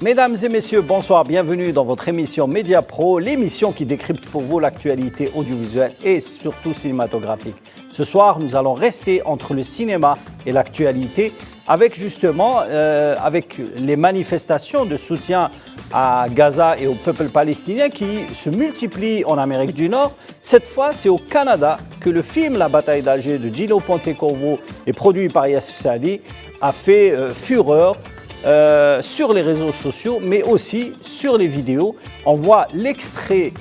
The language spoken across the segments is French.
Mesdames et messieurs, bonsoir, bienvenue dans votre émission Média Pro, l'émission qui décrypte pour vous l'actualité audiovisuelle et surtout cinématographique. Ce soir, nous allons rester entre le cinéma et l'actualité avec justement avec les manifestations de soutien à Gaza et au peuple palestinien qui se multiplient en Amérique du Nord. Cette fois, c'est au Canada que le film La bataille d'Alger de Gillo Pontecorvo et produit par Yassine Saadi a fait fureur. Sur les réseaux sociaux, mais aussi sur les vidéos. On voit l'extrait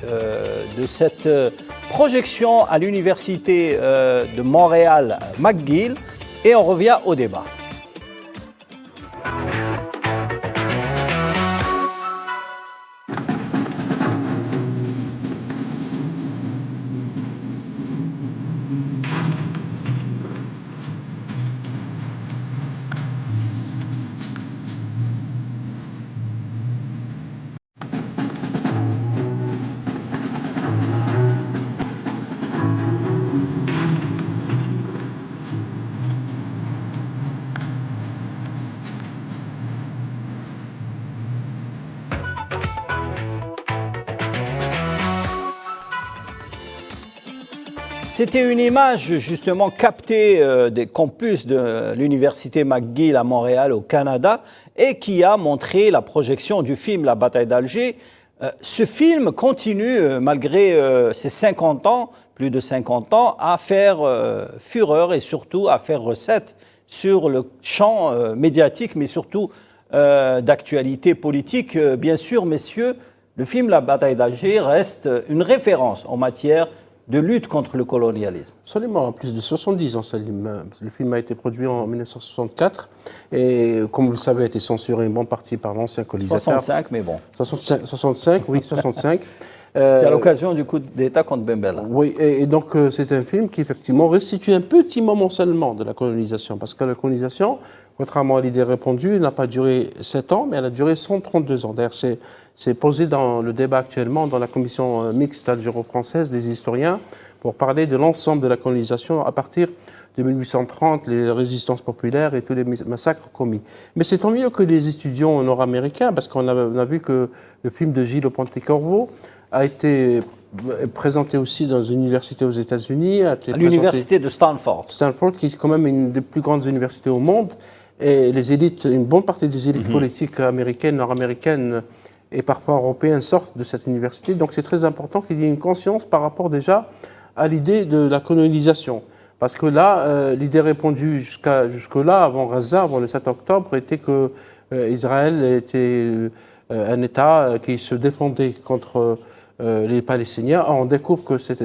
de cette projection à l'université de Montréal McGill et on revient au débat. C'était une image justement captée des campus de l'université McGill à Montréal au Canada et qui a montré la projection du film La bataille d'Alger. Ce film continue, malgré ses 50 ans, plus de 50 ans, à faire fureur et surtout à faire recette sur le champ médiatique, mais surtout d'actualité politique. Bien sûr, messieurs, le film La bataille d'Alger reste une référence en matière de lutte contre le colonialisme. Absolument, plus de 70 ans, Salim. Le film a été produit en 1964 et, comme vous le savez, a été censuré une bonne partie par l'ancien colonisateur. 65, mais bon. 65, oui, 65. C'était à l'occasion du coup d'État contre Ben Bella. Oui, et donc c'est un film qui effectivement restitue un petit moment seulement de la colonisation, parce que la colonisation, contrairement à l'idée répandue, n'a pas duré 7 ans, mais elle a duré 132 ans. D'ailleurs, c'est posé dans le débat actuellement dans la commission mixte algéro-française des historiens pour parler de l'ensemble de la colonisation à partir de 1830, les résistances populaires et tous les massacres commis. Mais c'est tant mieux que les étudiants nord-américains, parce qu'on a vu que le film de Gillo Pontecorvo a été présenté aussi dans une université aux États-Unis. À l'université de Stanford. Stanford, qui est quand même une des plus grandes universités au monde. Et les élites, une bonne partie des élites politiques américaines, nord-américaines, et parfois européens sortent de cette université. Donc c'est très important qu'il y ait une conscience par rapport déjà à l'idée de la colonisation. Parce que là, l'idée répandue jusque-là, avant Gaza, avant le 7 octobre, était que Israël était un État qui se défendait contre les Palestiniens. Or, on découvre que c'est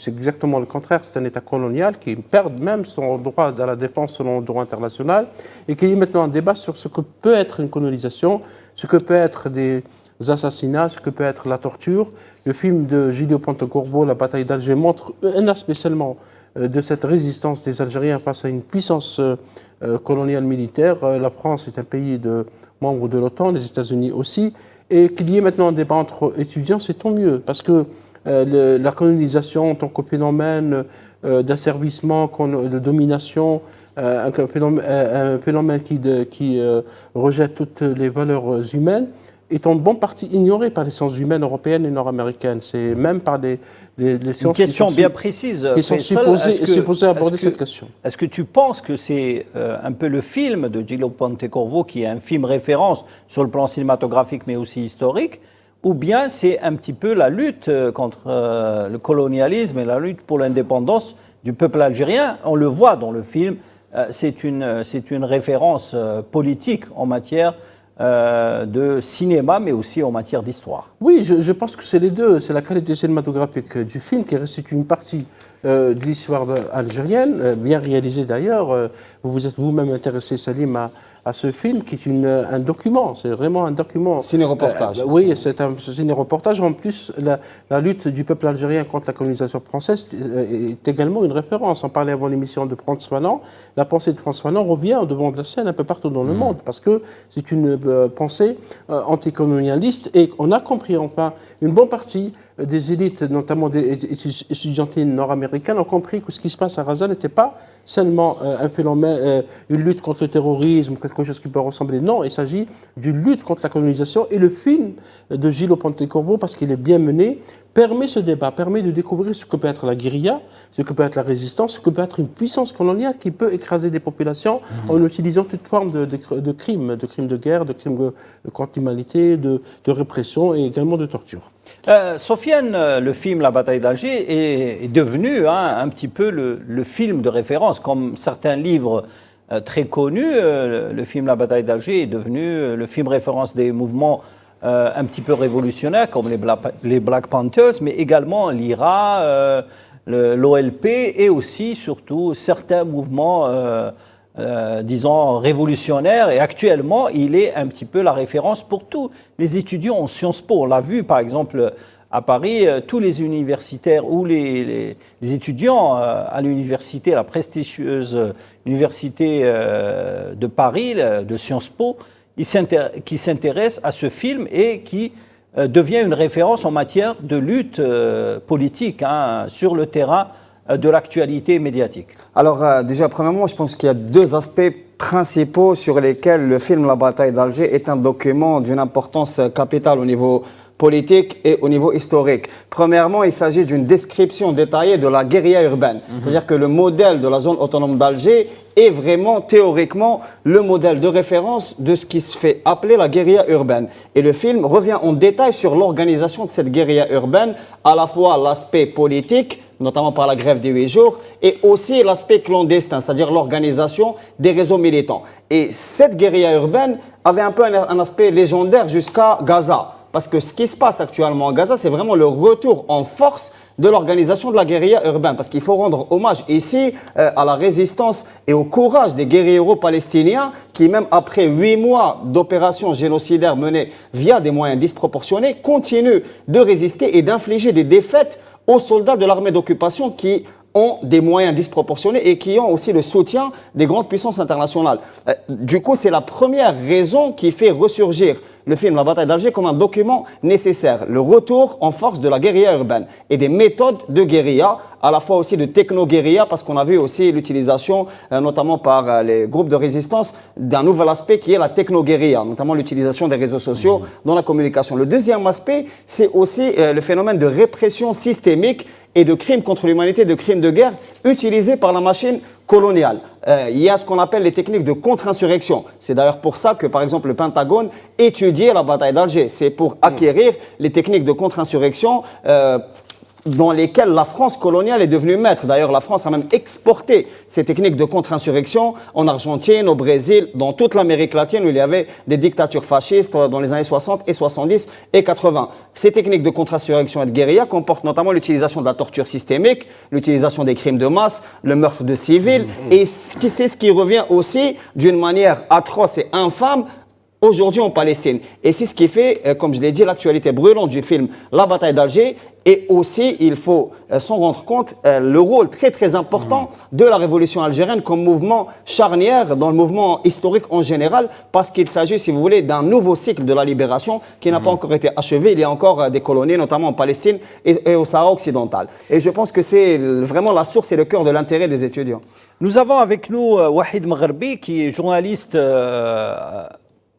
exactement le contraire. C'est un État colonial qui perd même son droit à la défense selon le droit international et qu'il y a maintenant un débat sur ce que peut être une colonisation, ce que peut être des assassinats, ce que peut être la torture. Le film de Gillo Pontecorvo, La bataille d'Alger, montre un aspect seulement de cette résistance des Algériens face à une puissance coloniale militaire. La France est un pays membre de l'OTAN, les États-Unis aussi, et qu'il y ait maintenant un débat entre étudiants, c'est tant mieux, parce que la colonisation en tant que phénomène d'asservissement, de domination, un phénomène qui rejette toutes les valeurs humaines, est en bonne partie ignorée par les sciences humaines européennes et nord-américaines. C'est même par les sciences... Une question bien précise. Qui sont supposées aborder cette question. Est-ce que tu penses que c'est un peu le film de Gillo Pontecorvo, qui est un film référence sur le plan cinématographique mais aussi historique, ou bien c'est un petit peu la lutte contre le colonialisme et la lutte pour l'indépendance du peuple algérien? On le voit dans le film, c'est une référence politique en matière de cinéma, mais aussi en matière d'histoire. Oui, je pense que c'est les deux. C'est la qualité cinématographique du film qui restitue une partie de l'histoire algérienne, bien réalisée d'ailleurs. Vous vous êtes vous-même intéressé, Salim, à ce film qui est un document. C'est vraiment un document. Ciné-reportage. Oui, c'est un ciné-reportage. En plus, la lutte du peuple algérien contre la colonisation française est également une référence. On parlait avant l'émission de Frantz Fanon. La pensée de Frantz Fanon revient au devant de la scène un peu partout dans le monde parce que c'est une pensée anticolonialiste et on a compris enfin une bonne partie des élites, notamment des étudiantines nord-américaines, ont compris que ce qui se passe à Gaza n'était pas seulement un phénomène, une lutte contre le terrorisme, quelque chose qui peut ressembler. Non, il s'agit d'une lutte contre la colonisation. Et le film de Gilles Pontecorvo, parce qu'il est bien mené, permet ce débat, permet de découvrir ce que peut être la guérilla, ce que peut être la résistance, ce que peut être une puissance coloniale qui peut écraser des populations en utilisant toute forme de crimes, de guerre, de crimes contre l'humanité, de répression et également de torture. Sofiane, le film La bataille d'Alger est devenu un petit peu le film de référence. Comme certains livres très connus, le film La bataille d'Alger est devenu le film référence des mouvements un petit peu révolutionnaires comme les Black Panthers, mais également l'IRA, l'OLP et aussi, surtout, certains mouvements disons, révolutionnaire. Et actuellement, il est un petit peu la référence pour tous les étudiants en Sciences Po. On l'a vu, par exemple, à Paris, tous les universitaires ou les étudiants à l'université, la prestigieuse université de Paris, de Sciences Po, qui s'intéressent à ce film et qui devient une référence en matière de lutte politique sur le terrain de l'actualité médiatique. Alors déjà, premièrement, je pense qu'il y a deux aspects principaux sur lesquels le film La bataille d'Alger est un document d'une importance capitale au niveau politique et au niveau historique. Premièrement, il s'agit d'une description détaillée de la guérilla urbaine. C'est-à-dire que le modèle de la zone autonome d'Alger est vraiment théoriquement le modèle de référence de ce qui se fait appeler la guérilla urbaine. Et le film revient en détail sur l'organisation de cette guérilla urbaine, à la fois l'aspect politique, notamment par la grève des 8 jours, et aussi l'aspect clandestin, c'est-à-dire l'organisation des réseaux militants. Et cette guérilla urbaine avait un peu un aspect légendaire jusqu'à Gaza. Parce que ce qui se passe actuellement à Gaza, c'est vraiment le retour en force de l'organisation de la guérilla urbaine. Parce qu'il faut rendre hommage ici à la résistance et au courage des guérilleros palestiniens qui, même après 8 mois d'opérations génocidaires menées via des moyens disproportionnés, continuent de résister et d'infliger des défaites aux soldats de l'armée d'occupation qui ont des moyens disproportionnés et qui ont aussi le soutien des grandes puissances internationales. Du coup, c'est la première raison qui fait ressurgir le film La bataille d'Alger comme un document nécessaire. Le retour en force de la guérilla urbaine et des méthodes de guérilla, à la fois aussi de techno-guérilla, parce qu'on a vu aussi l'utilisation, notamment par les groupes de résistance, d'un nouvel aspect qui est la techno-guérilla, notamment l'utilisation des réseaux sociaux dans la communication. Le deuxième aspect, c'est aussi le phénomène de répression systémique et de crimes contre l'humanité, de crimes de guerre utilisés par la machine coloniale. Il y a ce qu'on appelle les techniques de contre-insurrection. C'est d'ailleurs pour ça que, par exemple, le Pentagone étudiait la bataille d'Alger. C'est pour acquérir les techniques de contre-insurrection dans lesquelles la France coloniale est devenue maître. D'ailleurs, la France a même exporté ces techniques de contre-insurrection en Argentine, au Brésil, dans toute l'Amérique latine où il y avait des dictatures fascistes dans les années 60 et 70 et 80. Ces techniques de contre-insurrection et de guérilla comportent notamment l'utilisation de la torture systémique, l'utilisation des crimes de masse, le meurtre de civils, et c'est ce qui revient aussi d'une manière atroce et infâme aujourd'hui en Palestine. Et c'est ce qui fait, comme je l'ai dit, l'actualité brûlante du film La bataille d'Alger. Et aussi, il faut s'en rendre compte, le rôle très très important de la révolution algérienne comme mouvement charnière dans le mouvement historique en général, parce qu'il s'agit, si vous voulez, d'un nouveau cycle de la libération qui n'a pas encore été achevé. Il y a encore des colonies, notamment en Palestine et au Sahara occidental. Et je pense que c'est vraiment la source et le cœur de l'intérêt des étudiants. Nous avons avec nous Wahid Magherbi, qui est journaliste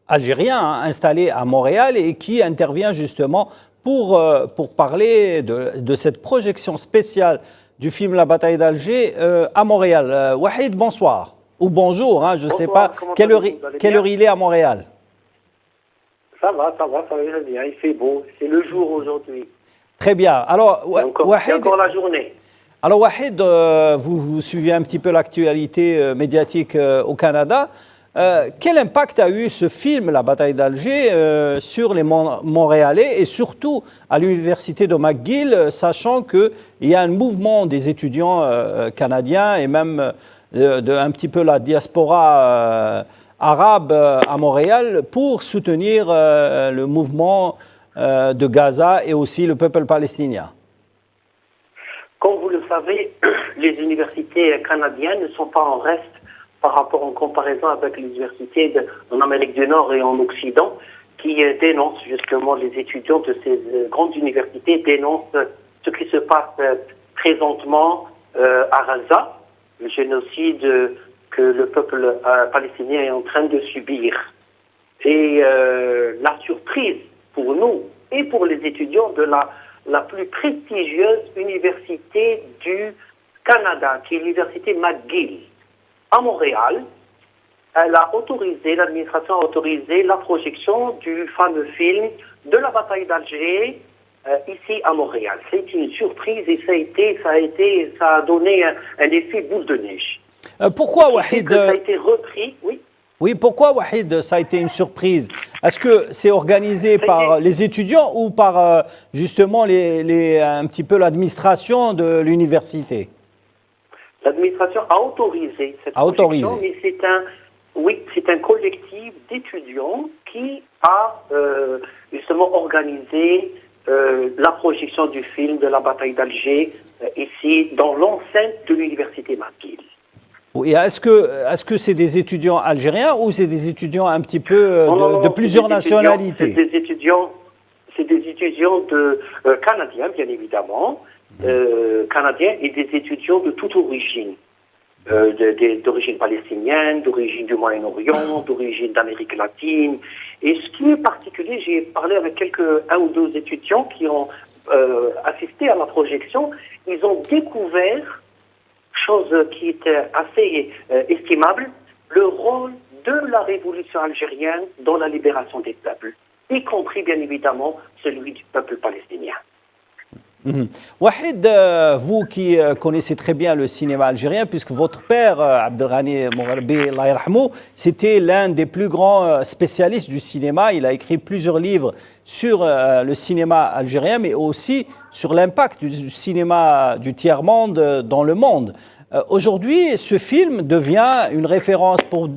algérien installé à Montréal et qui intervient justement pour parler de cette projection spéciale du film La bataille d'Alger à Montréal. Wahid, bonsoir. Ou bonjour, je ne sais pas quelle heure il est à Montréal. Ça va bien, il fait beau, c'est le jour aujourd'hui. Très bien. Alors, Wahid, encore la journée. Alors Wahid, vous suivez un petit peu l'actualité médiatique au Canada. Quel impact a eu ce film, La bataille d'Alger, sur les Montréalais et surtout à l'université de McGill, sachant qu'il y a un mouvement des étudiants canadiens et même un petit peu la diaspora arabe à Montréal pour soutenir le mouvement de Gaza et aussi le peuple palestinien? Comme vous le savez, les universités canadiennes ne sont pas en reste par rapport en comparaison avec les universités en Amérique du Nord et en Occident, qui dénoncent justement, les étudiants de ces grandes universités dénoncent ce qui se passe présentement à Gaza, le génocide que le peuple palestinien est en train de subir. Et la surprise pour nous et pour les étudiants de la plus prestigieuse université du Canada, qui est l'université McGill, à Montréal, l'administration a autorisé la projection du fameux film de la bataille d'Alger ici à Montréal. C'est une surprise et ça a donné un effet boule de neige. Pourquoi, Wahid, ça a été repris, oui. Oui, pourquoi, Wahid, ça a été une surprise? Est-ce que c'est organisé par les étudiants ou par justement un petit peu l'administration de l'université? L'administration a autorisé cette projection, mais c'est un collectif d'étudiants qui a justement organisé la projection du film de la bataille d'Alger ici dans l'enceinte de l'université McGill. Oui, est-ce que c'est des étudiants algériens ou c'est des étudiants un petit peu de plusieurs nationalités? C'est des étudiants canadiens, bien évidemment, canadiens et des étudiants de toute origine. D'origine palestinienne, d'origine du Moyen-Orient, d'origine d'Amérique latine. Et ce qui est particulier, j'ai parlé avec un ou deux étudiants qui ont assisté à la projection, ils ont découvert, chose qui était assez estimable, le rôle de la révolution algérienne dans la libération des peuples, y compris bien évidemment celui du peuple palestinien. Wahid, vous qui connaissez très bien le cinéma algérien, puisque votre père, Abdelghani Mougharbi, Allah yarhamou, c'était l'un des plus grands spécialistes du cinéma. Il a écrit plusieurs livres sur le cinéma algérien, mais aussi sur l'impact du cinéma du tiers-monde dans le monde. Aujourd'hui, ce film devient une référence pour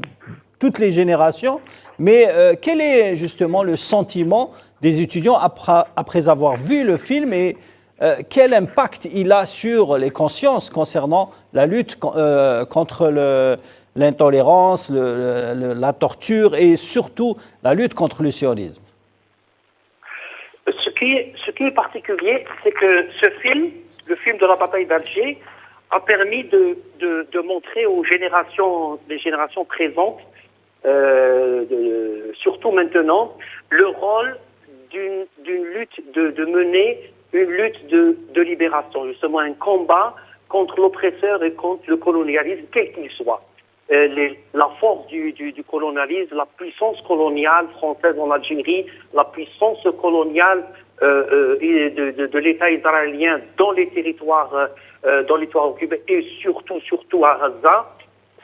toutes les générations, mais quel est justement le sentiment des étudiants après avoir vu le film et quel impact il a sur les consciences concernant la lutte contre l'intolérance, la torture et surtout la lutte contre le sionisme? Ce qui est particulier, c'est que ce film, le film de la bataille d'Alger, a permis de montrer aux les générations présentes, surtout maintenant, le rôle d'une lutte de mener une lutte de libération, justement un combat contre l'oppresseur et contre le colonialisme, quel qu'il soit. La force du colonialisme, la puissance coloniale française en Algérie, la puissance coloniale de l'État israélien dans les territoires occupés et surtout à Gaza,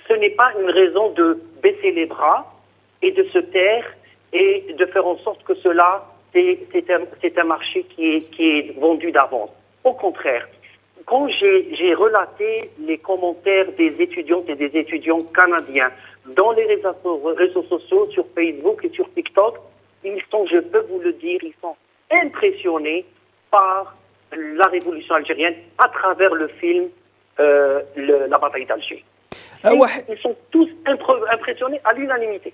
ce n'est pas une raison de baisser les bras et de se taire et de faire en sorte que cela c'est un marché qui est vendu d'avance. Au contraire, quand j'ai relaté les commentaires des étudiantes et des étudiants canadiens dans les réseaux sociaux, sur Facebook et sur TikTok, je peux vous le dire, ils sont impressionnés par la révolution algérienne à travers le film La bataille d'Alger. Ils sont tous impressionnés à l'unanimité.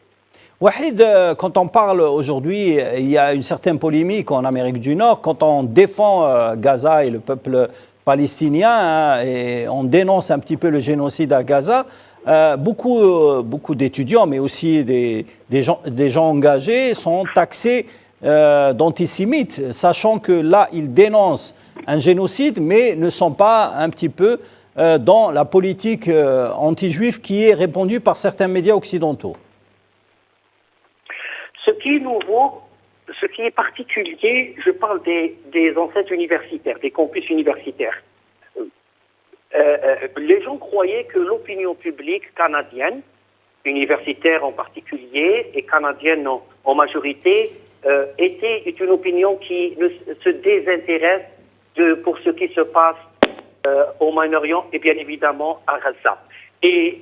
Wahid, quand on parle aujourd'hui, il y a une certaine polémique en Amérique du Nord. Quand on défend Gaza et le peuple palestinien et on dénonce un petit peu le génocide à Gaza, beaucoup d'étudiants, mais aussi des gens engagés sont taxés d'antisémites, sachant que là, ils dénoncent un génocide, mais ne sont pas un petit peu dans la politique anti-juive qui est répandue par certains médias occidentaux. Ce qui est nouveau, ce qui est particulier, je parle des enceintes universitaires, des campus universitaires. Les gens croyaient que l'opinion publique canadienne, universitaire en particulier et canadienne en majorité, était une opinion qui se désintéresse pour ce qui se passe au Moyen-Orient et bien évidemment à Gaza. Et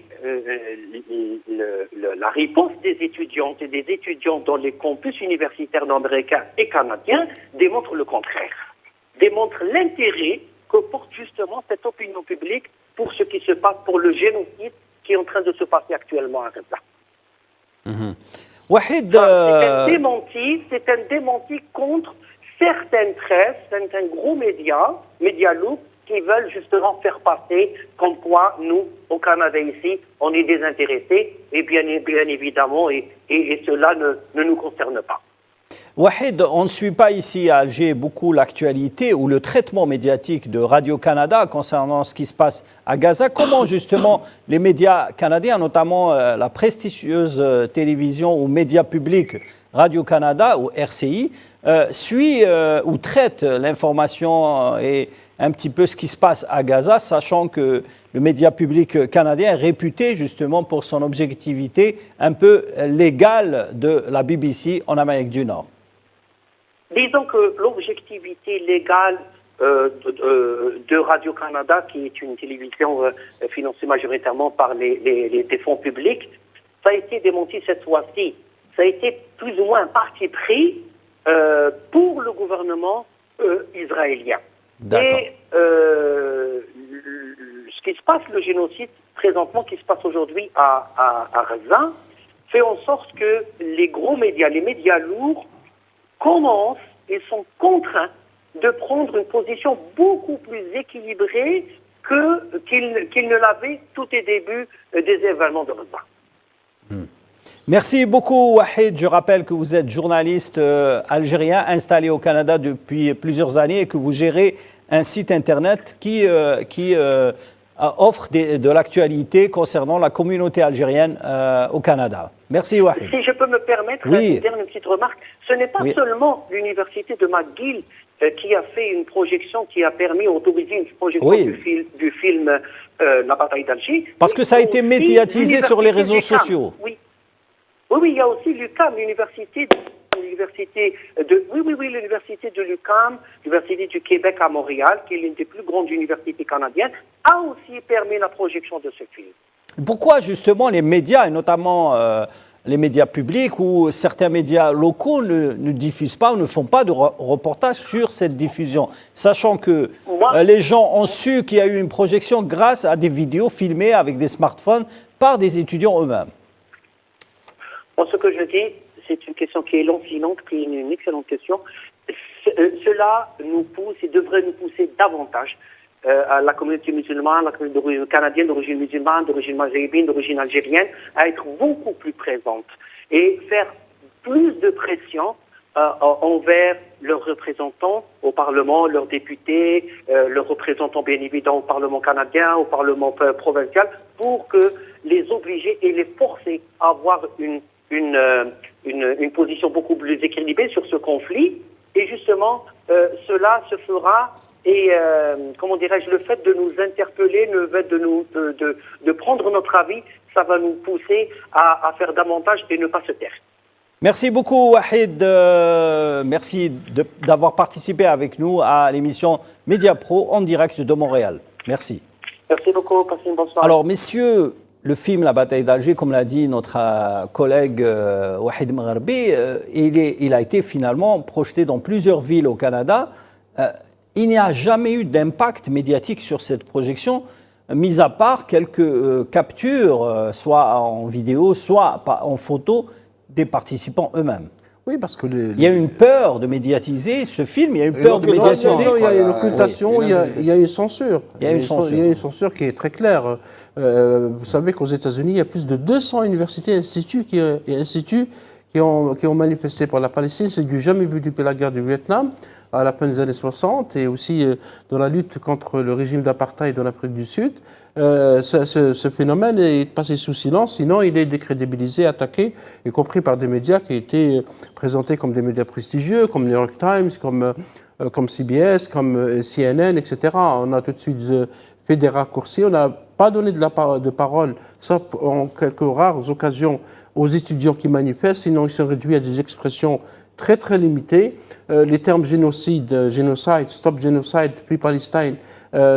la réponse des étudiantes et des étudiants dans les campus universitaires américains et canadiens démontre le contraire, démontre l'intérêt que porte justement cette opinion publique pour ce qui se passe, pour le génocide qui est en train de se passer actuellement à Gaza. Wahid, c'est un démenti contre certaines presses, certains gros médias lourds, qui veulent justement faire passer comme quoi nous, au Canada ici, on est désintéressés, et bien évidemment, et cela ne nous concerne pas. Wahid, on ne suit pas ici à Alger beaucoup l'actualité ou le traitement médiatique de Radio-Canada concernant ce qui se passe à Gaza. Comment justement les médias canadiens, notamment la prestigieuse télévision ou média public Radio-Canada ou RCI, suit ou traite l'information et un petit peu ce qui se passe à Gaza, sachant que le média public canadien est réputé justement pour son objectivité un peu légale de la BBC en Amérique du Nord. Disons que l'objectivité légale de Radio-Canada, qui est une télévision financée majoritairement par des fonds publics, ça a été démenti cette fois-ci. Ça a été plus ou moins un parti pris pour le gouvernement israélien. Et ce qui se passe, le génocide présentement qui se passe aujourd'hui à Gaza, fait en sorte que les gros médias, les médias lourds, commencent et sont contraints de prendre une position beaucoup plus équilibrée qu'ils ne l'avaient tout au début des événements de Gaza. Merci beaucoup, Wahid. Je rappelle que vous êtes journaliste algérien installé au Canada depuis plusieurs années et que vous gérez un site internet qui offre de l'actualité concernant la communauté algérienne au Canada. Merci, Wahid. Si je peux me permettre une dernière petite remarque, ce n'est pas seulement l'université de McGill qui a fait une projection, qui a permis d'autoriser une projection du film La bataille d'Alger. Parce que ça a été médiatisé sur les réseaux sociaux. Oui, il y a aussi l'UQAM, l'université de l'UQAM, l'université du Québec à Montréal, qui est l'une des plus grandes universités canadiennes, a aussi permis la projection de ce film. Pourquoi justement les médias, et notamment les médias publics ou certains médias locaux ne diffusent pas ou ne font pas de reportage sur cette diffusion, sachant que les gens ont su qu'il y a eu une projection grâce à des vidéos filmées avec des smartphones par des étudiants eux-mêmes? Ce que je dis, c'est une question qui est lancinante, qui est une excellente question. Cela nous pousse et devrait nous pousser davantage à la communauté musulmane, la communauté d'origine canadienne, d'origine musulmane, d'origine maghrébine, d'origine algérienne, à être beaucoup plus présente et faire plus de pression envers leurs représentants au Parlement, leurs députés, leurs représentants bien évidemment au Parlement canadien, au Parlement provincial, pour que les obliger et les forcer à avoir une position beaucoup plus équilibrée sur ce conflit. Et justement, cela se fera, et comment dirais-je, le fait de nous interpeller, le fait de prendre notre avis, ça va nous pousser à faire davantage et ne pas se taire. Merci beaucoup, Wahid. Merci d'avoir participé avec nous à l'émission Média Pro en direct de Montréal. Merci. Merci beaucoup. Passez une bonne soirée. Alors, messieurs, le film La bataille d'Alger, comme l'a dit notre collègue Wahid Magharbi, il a été finalement projeté dans plusieurs villes au Canada. Il n'y a jamais eu d'impact médiatique sur cette projection, mis à part quelques captures, soit en vidéo, soit en photo, des participants eux-mêmes. Oui, parce que il y a une peur de médiatiser ce film, il y a une peur de médiatiser. Il y a une occultation, il y a une censure. Il y a une censure qui est très claire. Vous savez qu'aux États-Unis, il y a plus de 200 universités et instituts qui ont manifesté pour la Palestine. C'est du jamais vu depuis la guerre du Vietnam, à la fin des années 60, et aussi dans la lutte contre le régime d'apartheid en Afrique du Sud. Ce phénomène est passé sous silence, sinon il est décrédibilisé, attaqué, y compris par des médias qui étaient présentés comme des médias prestigieux, comme New York Times, comme CBS, comme CNN, etc. On a tout de suite fait des raccourcis, on n'a pas donné de parole, sauf en quelques rares occasions, aux étudiants qui manifestent, sinon ils sont réduits à des expressions très très limitées. Les termes génocide, stop genocide, free Palestine,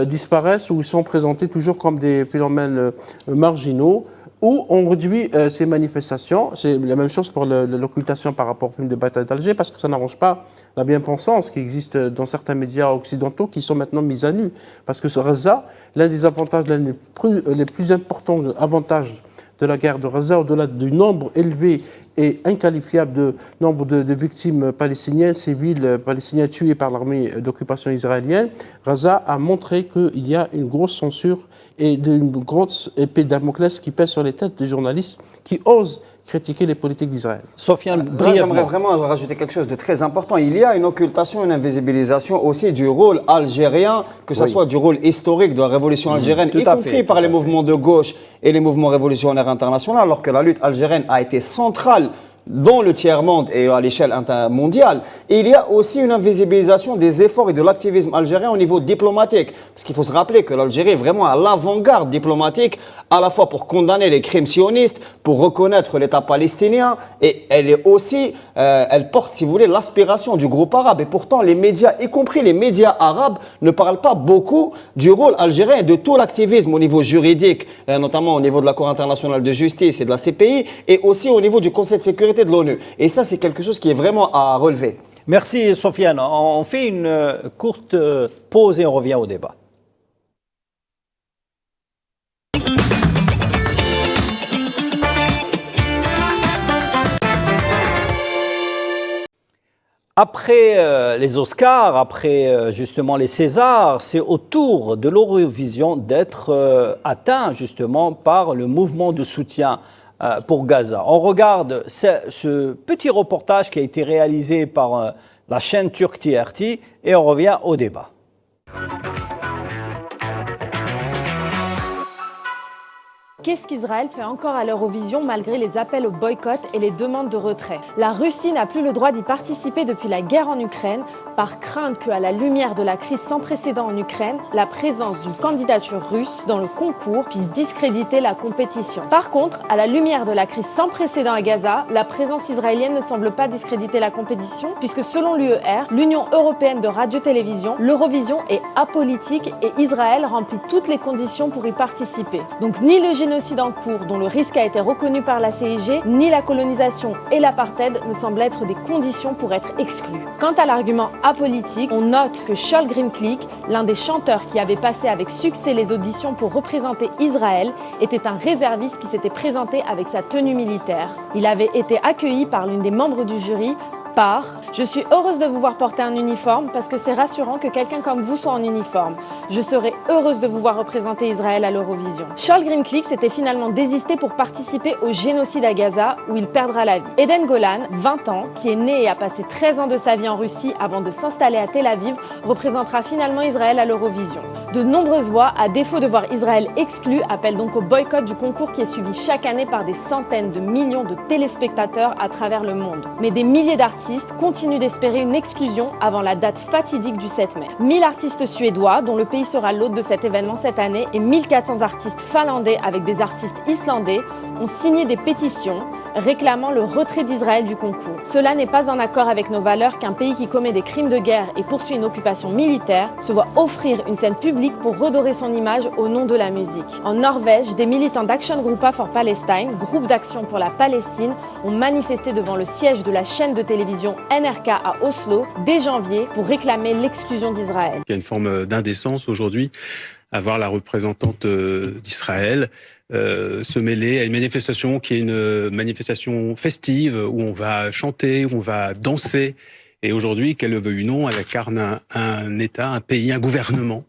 disparaissent ou ils sont présentés toujours comme des phénomènes marginaux, où on réduit ces manifestations. C'est la même chose pour l'occultation par rapport au film de bataille d'Alger, parce que ça n'arrange pas la bien-pensance qui existe dans certains médias occidentaux qui sont maintenant mis à nu. Parce que ce Gaza, l'un des avantages, les plus importants avantages de la guerre de Gaza, au-delà du nombre élevé est inqualifiable de nombre de victimes palestiniennes, civils palestiniens tués par l'armée d'occupation israélienne. Gaza a montré qu'il y a une grosse censure et une grosse épée de Damoclès qui pèse sur les têtes des journalistes qui osent critiquer les politiques d'Israël. Sofiane, brièvement. J'aimerais vraiment rajouter quelque chose de très important. Il y a une occultation, une invisibilisation aussi du rôle algérien, que ce soit du rôle historique de la révolution algérienne, y compris par les mouvements de gauche et les mouvements révolutionnaires internationaux, alors que la lutte algérienne a été centrale dans le tiers-monde et à l'échelle mondiale. Et il y a aussi une invisibilisation des efforts et de l'activisme algérien au niveau diplomatique. Parce qu'il faut se rappeler que l'Algérie est vraiment à l'avant-garde diplomatique, à la fois pour condamner les crimes sionistes, pour reconnaître l'État palestinien, et elle est aussi, elle porte, si vous voulez, l'aspiration du groupe arabe. Et pourtant, les médias, y compris les médias arabes, ne parlent pas beaucoup du rôle algérien et de tout l'activisme au niveau juridique, notamment au niveau de la Cour internationale de justice et de la CPI, et aussi au niveau du Conseil de sécurité de l'ONU. Et ça, c'est quelque chose qui est vraiment à relever. Merci Sofiane. On fait une courte pause et on revient au débat. Après les Oscars, après justement les Césars, c'est au tour de l'Eurovision d'être atteint justement par le mouvement de soutien pour Gaza. On regarde ce petit reportage qui a été réalisé par la chaîne turque TRT et on revient au débat. Qu'est-ce qu'Israël fait encore à l'Eurovision malgré les appels au boycott et les demandes de retrait? La Russie n'a plus le droit d'y participer depuis la guerre en Ukraine, par crainte qu'à la lumière de la crise sans précédent en Ukraine, la présence d'une candidature russe dans le concours puisse discréditer la compétition. Par contre, à la lumière de la crise sans précédent à Gaza, la présence israélienne ne semble pas discréditer la compétition, puisque selon l'UER, l'Union européenne de radio-télévision, l'Eurovision est apolitique et Israël remplit toutes les conditions pour y participer. Donc ni le génocide en cours, dont le risque a été reconnu par la CIG, ni la colonisation et l'apartheid ne semblent être des conditions pour être exclus. Quant à l'argument apolitique, on note que Shaul Greenklick, l'un des chanteurs qui avait passé avec succès les auditions pour représenter Israël, était un réserviste qui s'était présenté avec sa tenue militaire. Il avait été accueilli par l'une des membres du jury par « Je suis heureuse de vous voir porter un uniforme parce que c'est rassurant que quelqu'un comme vous soit en uniforme. Je serai heureuse de vous voir représenter Israël à l'Eurovision. » Shaul Greenklick s'était finalement désisté pour participer au génocide à Gaza où il perdra la vie. Eden Golan, 20 ans, qui est né et a passé 13 ans de sa vie en Russie avant de s'installer à Tel Aviv, représentera finalement Israël à l'Eurovision. De nombreuses voix, à défaut de voir Israël exclu, appellent donc au boycott du concours qui est suivi chaque année par des centaines de millions de téléspectateurs à travers le monde. Mais des milliers d'artistes continuent d'espérer une exclusion avant la date fatidique du 7 mai. 1000 artistes suédois, dont le pays sera l'hôte de cet événement cette année, et 1400 artistes finlandais avec des artistes islandais ont signé des pétitions réclamant le retrait d'Israël du concours. Cela n'est pas en accord avec nos valeurs qu'un pays qui commet des crimes de guerre et poursuit une occupation militaire se voit offrir une scène publique pour redorer son image au nom de la musique. En Norvège, des militants d'Action Gruppa for Palestine, groupe d'action pour la Palestine, ont manifesté devant le siège de la chaîne de télévision NRK à Oslo dès janvier pour réclamer l'exclusion d'Israël. Il y a une forme d'indécence aujourd'hui à voir la représentante d'Israël se mêler à une manifestation qui est une manifestation festive où on va chanter, où on va danser. Et aujourd'hui, qu'elle le veuille ou non, elle incarne un État, un pays, un gouvernement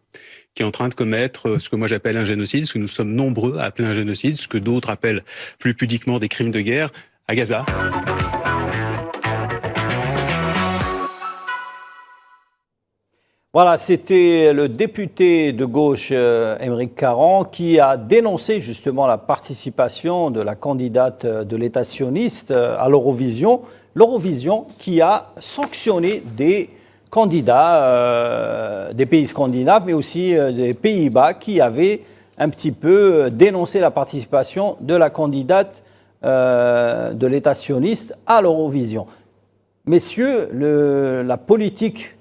qui est en train de commettre ce que moi j'appelle un génocide, ce que nous sommes nombreux à appeler un génocide, ce que d'autres appellent plus pudiquement des crimes de guerre à Gaza. Voilà, c'était le député de gauche Aymeric Caron qui a dénoncé justement la participation de la candidate de l'État sioniste à l'Eurovision. L'Eurovision qui a sanctionné des candidats des pays scandinaves, mais aussi des Pays-Bas qui avaient un petit peu dénoncé la participation de la candidate de l'État sioniste à l'Eurovision. Messieurs, la politique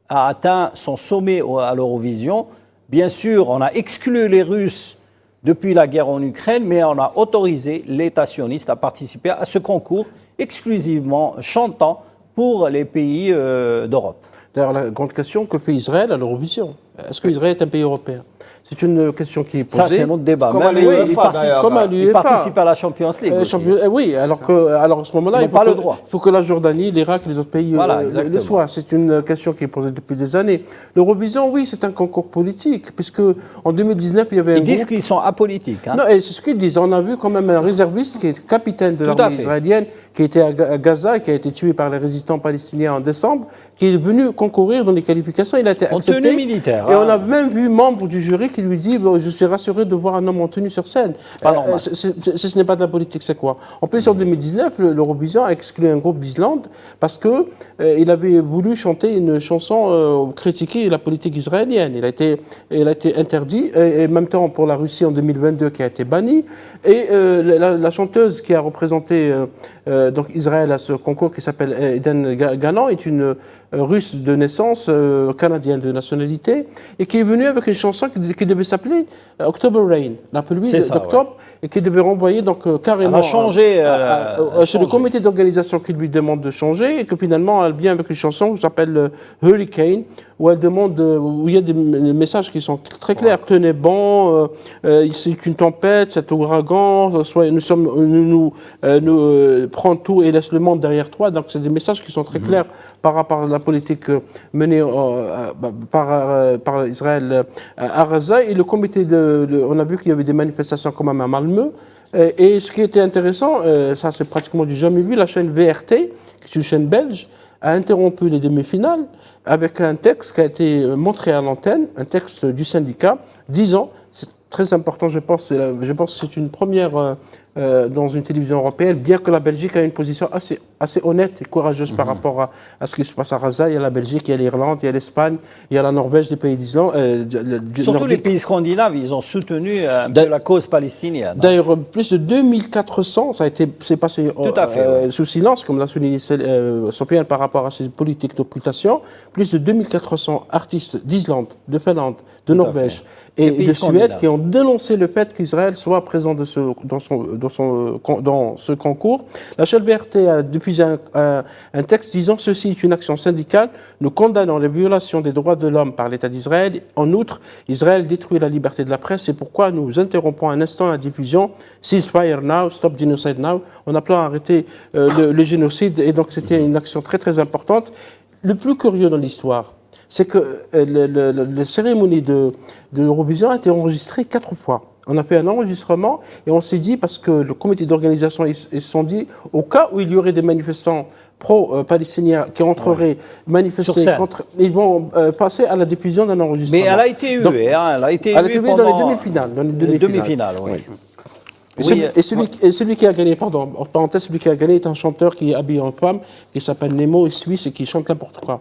a atteint son sommet à l'Eurovision. Bien sûr, on a exclu les Russes depuis la guerre en Ukraine, mais on a autorisé l'État sioniste à participer à ce concours exclusivement chantant pour les pays d'Europe. D'ailleurs, la grande question, que fait Israël à l'Eurovision? Est-ce qu'Israël est un pays européen? C'est une question qui est posée. Ça, c'est notre débat. Comme Même à eux, l'UEFA, ils participent- d'ailleurs. Comme à ils l'UEFA. participent à la Champions League aussi. Oui, alors à ce moment-là, Ils n'ont pas le droit. il faut que la Jordanie, l'Irak et les autres pays Voilà, le exactement. soient. C'est une question qui est posée depuis des années. L'Eurovision, oui, c'est un concours politique, puisque en 2019, il y avait un Ils disent groupe... qu'ils sont apolitiques. Hein. Non, et c'est ce qu'ils disent. On a vu quand même un réserviste qui est capitaine de Tout à l'armée fait. israélienne, qui était à Gaza et qui a été tué par les résistants palestiniens en décembre, qui est venu concourir dans les qualifications. Il a été En accepté. tenue militaire. Et hein. on a même vu membre du jury qui lui dit bon, je suis rassuré de voir un homme en tenue sur scène. pas normal. Ce n'est pas de la politique, c'est quoi? En plus, en 2019, l'Eurovision a exclu un groupe d'Islande parce que il avait voulu chanter une chanson critiquer la politique israélienne. Il a été interdit, et en même temps pour la Russie en 2022 qui a été bannie. Et la chanteuse qui a représenté donc Israël à ce concours qui s'appelle Eden Ganan est une russe de naissance, canadienne de nationalité, et qui est venue avec une chanson qui devait s'appeler October Rain, la pluie C'est ça, d'octobre, et qui devait renvoyer donc carrément Elle a changé. c'est le comité d'organisation qui lui demande de changer, et que finalement elle vient avec une chanson qui s'appelle Hurricane, où elle demande, où il y a des messages qui sont très clairs. Tenez bon, c'est une tempête, c'est ouragan, soit nous prends tout et laisse le monde derrière toi. Donc c'est des messages qui sont très clairs par rapport à la politique menée par Israël à Gaza. Et le comité on a vu qu'il y avait des manifestations quand même à Malmö. Et ce qui était intéressant, ça c'est pratiquement du jamais vu, la chaîne VRT, qui est une chaîne belge, a interrompu les demi-finales avec un texte qui a été montré à l'antenne, un texte du syndicat, disant, c'est très important, je pense que c'est une première dans une télévision européenne, bien que la Belgique a une position assez honnête et courageuse par rapport à ce qui se passe à Gaza. Il y a la Belgique, il y a l'Irlande, il y a l'Espagne, il y a la Norvège, les pays d'Islande. Surtout les pays scandinaves, ils ont soutenu un peu la cause palestinienne. D'ailleurs, plus de 2400, c'est passé Tout à fait, sous silence, comme l'a souligné Sofiane par rapport à ces politiques d'occultation. Plus de 2400 artistes d'Islande, de Finlande, de Norvège et de Suède qui ont dénoncé le fait qu'Israël soit présent dans ce concours. La chaîne BRT a diffusé un texte disant « Ceci est une action syndicale. Nous condamnons les violations des droits de l'homme par l'État d'Israël. En outre, Israël détruit la liberté de la presse. C'est pourquoi nous interrompons un instant la diffusion. Ceasefire now, stop genocide now. » En appelant à arrêter le génocide. Et donc c'était une action très très importante. Le plus curieux dans l'histoire, c'est que la cérémonie de l'Eurovision a été enregistrée 4 fois. On a fait un enregistrement et on s'est dit, parce que le comité d'organisation, ils se sont dit, au cas où il y aurait des manifestants pro-palestiniens qui entreraient manifester contre, ils vont passer à la diffusion d'un enregistrement. Mais elle a été huée, elle a été huée dans les demi-finales. Dans les demi-finales, oui. Et celui qui a gagné, pardon, en parenthèse, celui qui a gagné est un chanteur qui est habillé en femme, qui s'appelle Nemo, et suisse, et qui chante n'importe quoi.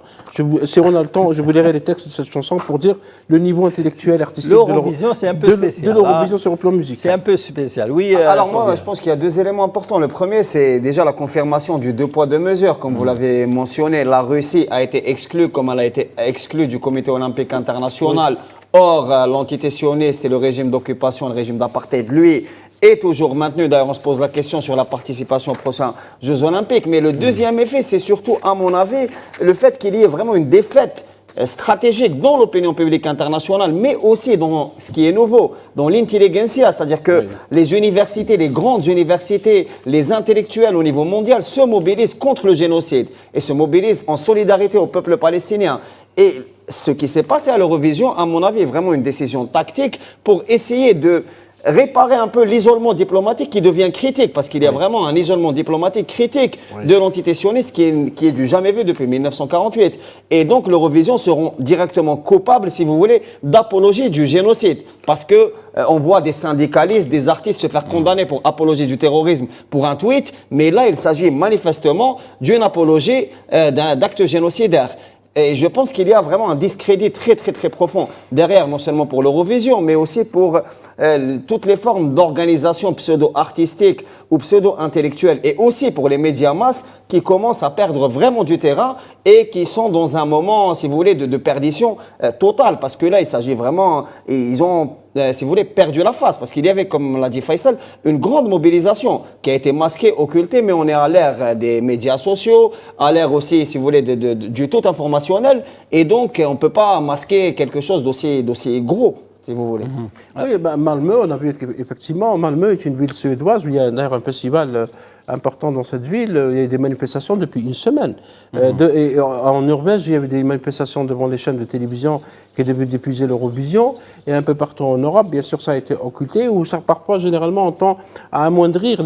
Si on a le temps, je vous lirai les textes de cette chanson pour dire le niveau intellectuel, artistique l'Eurovision, c'est un peu spécial. De l'Eurovision sur le plan musical. C'est un peu spécial, oui. Alors moi, je pense qu'il y a 2 éléments importants. Le premier, c'est déjà la confirmation du 2 poids 2 mesures. Comme vous l'avez mentionné, la Russie a été exclue, comme elle a été exclue du Comité olympique international. Or, l'entité sioniste et le régime d'occupation, le régime d'apartheid, lui, est toujours maintenu. D'ailleurs, on se pose la question sur la participation aux prochains Jeux Olympiques. Mais le deuxième effet, c'est surtout, à mon avis, le fait qu'il y ait vraiment une défaite stratégique dans l'opinion publique internationale, mais aussi dans ce qui est nouveau, dans l'intelligentsia, c'est-à-dire que les universités, les grandes universités, les intellectuels au niveau mondial se mobilisent contre le génocide et se mobilisent en solidarité au peuple palestinien. Et ce qui s'est passé à l'Eurovision, à mon avis, est vraiment une décision tactique pour essayer de réparer un peu l'isolement diplomatique qui devient critique, parce qu'il y a vraiment un isolement diplomatique critique de l'entité sioniste qui est du jamais vu depuis 1948. Et donc l'Eurovision seront directement coupables, si vous voulez, d'apologie du génocide. Parce que on voit des syndicalistes, des artistes se faire condamner pour apologie du terrorisme pour un tweet, mais là il s'agit manifestement d'une apologie d'acte génocidaire. Et je pense qu'il y a vraiment un discrédit très très très profond derrière, non seulement pour l'Eurovision, mais aussi pour toutes les formes d'organisation pseudo-artistique ou pseudo-intellectuelle, et aussi pour les médias masses qui commencent à perdre vraiment du terrain et qui sont dans un moment, si vous voulez, de perdition totale. Parce que là, il s'agit vraiment, ils ont, si vous voulez, perdu la face. Parce qu'il y avait, comme l'a dit Faisal, une grande mobilisation qui a été masquée, occultée, mais on est à l'ère des médias sociaux, à l'ère aussi, si vous voulez, du tout informationnel. Et donc, on ne peut pas masquer quelque chose d'aussi gros. si vous voulez. Oui, Malmö, on a vu qu'effectivement, Malmö est une ville suédoise où il y a d'ailleurs un festival important dans cette ville. Il y a des manifestations depuis une semaine. Et en Norvège, il y avait des manifestations devant les chaînes de télévision qui devaient diffuser l'Eurovision. Et un peu partout en Europe, bien sûr, ça a été occulté, ou ça, parfois, généralement, on tend à amoindrir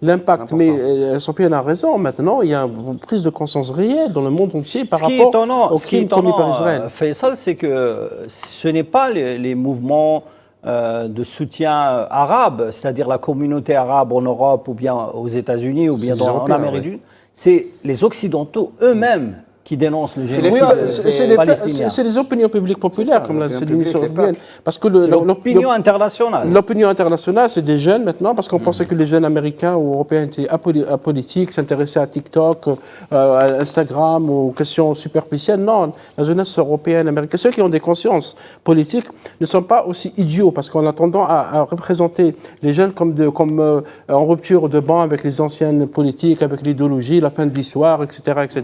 l'impact. Mais Sofiane a raison, maintenant, il y a une prise de conscience réelle dans le monde entier par rapport aux crimes commis par Israël. Faisal, c'est que ce n'est pas les mouvements de soutien arabe, c'est-à-dire la communauté arabe en Europe ou bien aux États-Unis ou bien en Amérique du Nord, c'est les Occidentaux eux-mêmes qui dénoncent le génocide palestinien. C'est les opinions publiques populaires, comme l'a dit l'Union européenne. Parce que l'opinion internationale. L'opinion internationale, c'est des jeunes maintenant, parce qu'on pensait que les jeunes américains ou européens étaient apolitiques, s'intéressaient à TikTok, à Instagram, aux questions superficielles. Non, la jeunesse européenne, américaine, ceux qui ont des consciences politiques ne sont pas aussi idiots, parce qu'on a tendance à représenter les jeunes comme en rupture de banc avec les anciennes politiques, avec l'idéologie, la fin de l'histoire, etc., etc.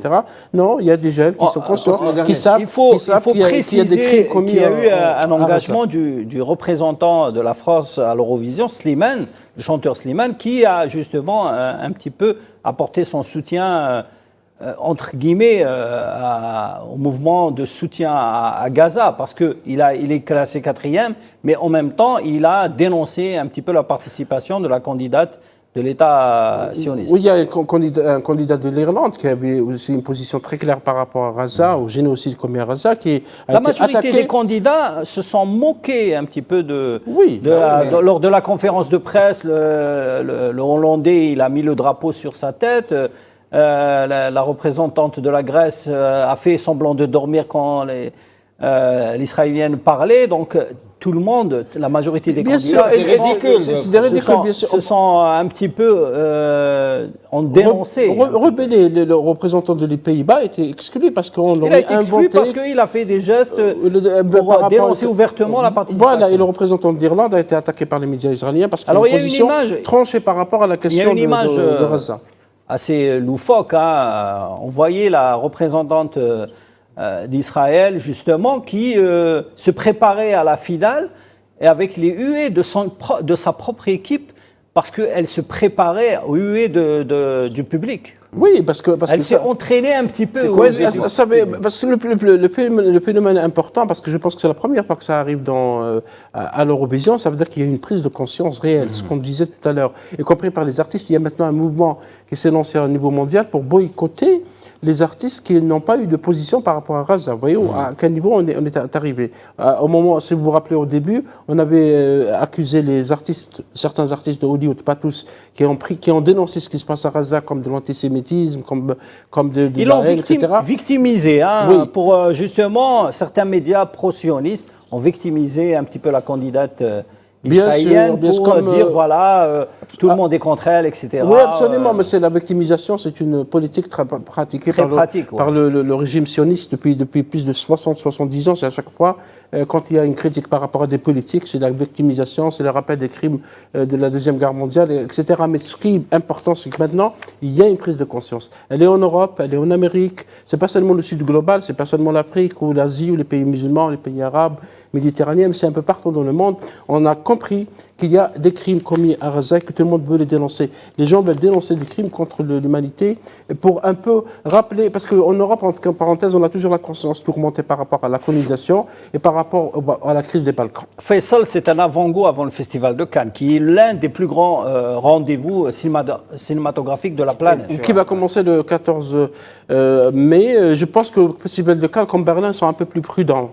Non, il y a des jeunes qui sont conscients, qui savent, il faut préciser qu'il y a eu un engagement du représentant de la France à l'Eurovision, Slimane, le chanteur Slimane, qui a justement un petit peu apporté son soutien, entre guillemets, au mouvement de soutien à Gaza, parce qu'il est classé 4e, mais en même temps, il a dénoncé un petit peu la participation de la candidate de l'État sioniste. Oui, il y a un candidat de l'Irlande qui avait aussi une position très claire par rapport à Gaza, au génocide commis à Gaza, qui a la été majorité attaqué. des candidats se sont moqués un petit peu lors de la conférence de presse. Le Hollandais, il a mis le drapeau sur sa tête. La représentante de la Grèce a fait semblant de dormir quand l'Israélienne parlait. Donc, tout le monde, la majorité des candidats, se sont un petit peu dénoncés. Rebellés, le représentant des Pays-Bas était exclu parce qu'on l'aurait inventé. Il a été exclu parce qu'il a fait des gestes pour dénoncer ouvertement la participation. Voilà, et le représentant d'Irlande a été attaqué par les médias israéliens parce qu'il a une position tranchée par rapport à la question de Gaza. Assez loufoque, hein. On voyait la représentante d'Israël, justement, qui se préparait à la finale et avec les huées de sa propre équipe, parce qu'elle se préparait aux huées du public. Oui, parce que elle s'est entraînée un petit peu. Parce que le phénomène important, parce que je pense que c'est la première fois que ça arrive à l'Eurovision, ça veut dire qu'il y a une prise de conscience réelle, ce qu'on disait tout à l'heure, y compris par les artistes. Il y a maintenant un mouvement qui s'est lancé au niveau mondial pour boycotter les artistes qui n'ont pas eu de position par rapport à Gaza. Vous voyez à quel niveau on est arrivé. Au moment, si vous vous rappelez au début, on avait accusé certains artistes de Hollywood, pas tous, qui ont dénoncé ce qui se passe à Gaza comme de l'antisémitisme, comme de ils l'ont etc. victimisé, hein, pour justement, certains médias pro-sionistes ont victimisé un petit peu la candidate israélienne pour dire voilà, tout le monde est contre elle, etc. Oui, absolument, mais la victimisation, c'est une politique très pratiquée par le régime sioniste depuis plus de 60-70 ans. C'est à chaque fois, quand il y a une critique par rapport à des politiques, c'est la victimisation, c'est le rappel des crimes de la Deuxième Guerre mondiale, etc. Mais ce qui est important, c'est que maintenant, il y a une prise de conscience. Elle est en Europe, elle est en Amérique. C'est pas seulement le Sud global, c'est pas seulement l'Afrique ou l'Asie ou les pays musulmans, les pays arabes, méditerranéens, mais c'est un peu partout dans le monde. On a compris qu'il y a des crimes commis à Gaza et que tout le monde veut les dénoncer. Les gens veulent dénoncer des crimes contre l'humanité pour un peu rappeler, parce qu'en Europe, en parenthèse, on a toujours la conscience tourmentée par rapport à la colonisation et par rapport à la crise des Balkans. Faisal, c'est un avant-goût avant le Festival de Cannes, qui est l'un des plus grands rendez-vous cinématographiques de la planète. Qui va commencer le 14 mai. Je pense que le Festival de Cannes, comme Berlin, sont un peu plus prudents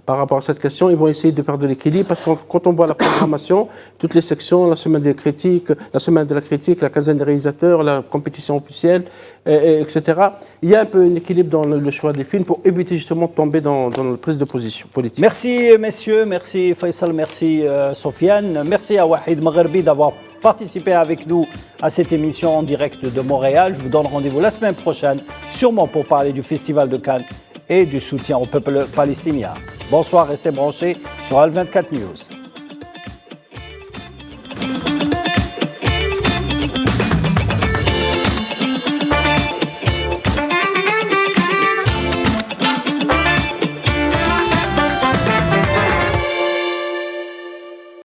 par rapport à cette question. Ils vont essayer de faire de l'équilibre, parce que quand on voit la programmation, toutes les sections, la semaine des critiques, la semaine de la critique, la quinzaine des réalisateurs, la compétition officielle, etc. Il y a un peu un équilibre dans le choix des films pour éviter justement de tomber dans la prise de position politique. Merci messieurs, merci Faisal, merci Sofiane, merci à Wahid Magherbi d'avoir participé avec nous à cette émission en direct de Montréal. Je vous donne rendez-vous la semaine prochaine, sûrement pour parler du Festival de Cannes et du soutien au peuple palestinien. Bonsoir, restez branchés sur Al 24 News.